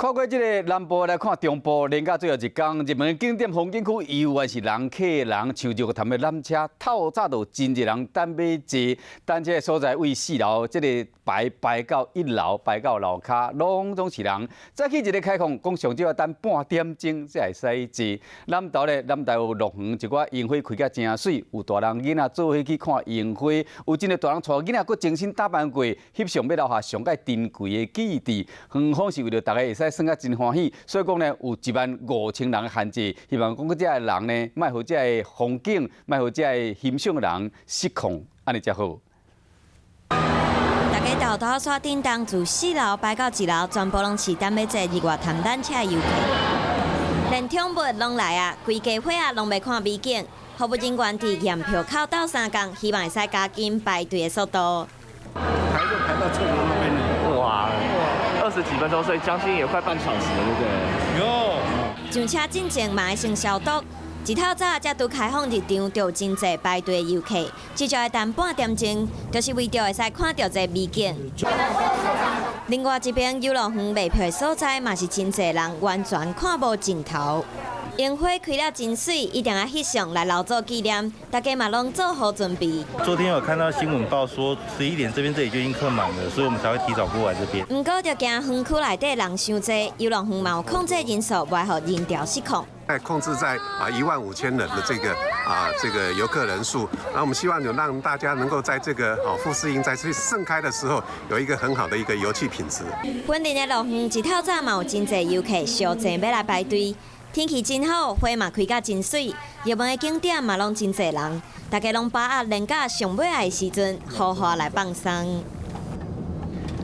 跨过这个南部来看中部，连到最后一天，热门景点风景区依然是人客人，像这个谈的缆车，透早就真侪人等买坐。但这个所在位4楼，这个排到1楼，排到楼骹，拢总是人。早起一个开放，讲上少要等半点钟才会使坐。南投有乐园，一寡烟花开甲真水，有大人囡仔做伙去看烟花，有真个大人带囡仔，佫精心打扮过，翕相要留下上界珍贵的记忆。远方是为了大家会使耍甲真欢喜，所以讲呢，有15000人的限制，希望讲这个人呢，莫互这个风景，莫互这个欣赏的人失控，安尼才好。大家豆豆刷叮当，自4楼排到1楼，全部拢是等要坐日月潭缆车的游客，连宠物拢来啊！规家伙啊，拢要看美景。服务人员伫验票口斗3工，希望会使加紧排队的速度。排到厕所那边了，哇，20几分钟，所以将近也快半小时了，对不对？有。上车进前嘛要先消毒。一透早才拄开放入场，就有真侪排队的游客，至少要等半点钟，就是为着会使看到这美景。另外一边游乐园卖票的所在嘛是真侪人，完全看无尽头。烟花开了真水，一定要翕相来留作纪念，大家嘛拢做好准备。昨天有看到新闻报说11点这里就已经客满了，所以我们才会提早过来这边。不过就惊园区内底人伤多，游乐园嘛有控制人数，袂互人潮失控。控制在15000人的这个游客人数，然后我们希望让大家能够在这个富士樱再次盛开的时候，有一个很好的一个游憩品质。本地的乐园一透早嘛有真侪游客小坐要来排队，天气真好，花嘛开甲真水，热门的景点嘛拢真侪人，大家拢把握连假上尾的时阵，好好来放松。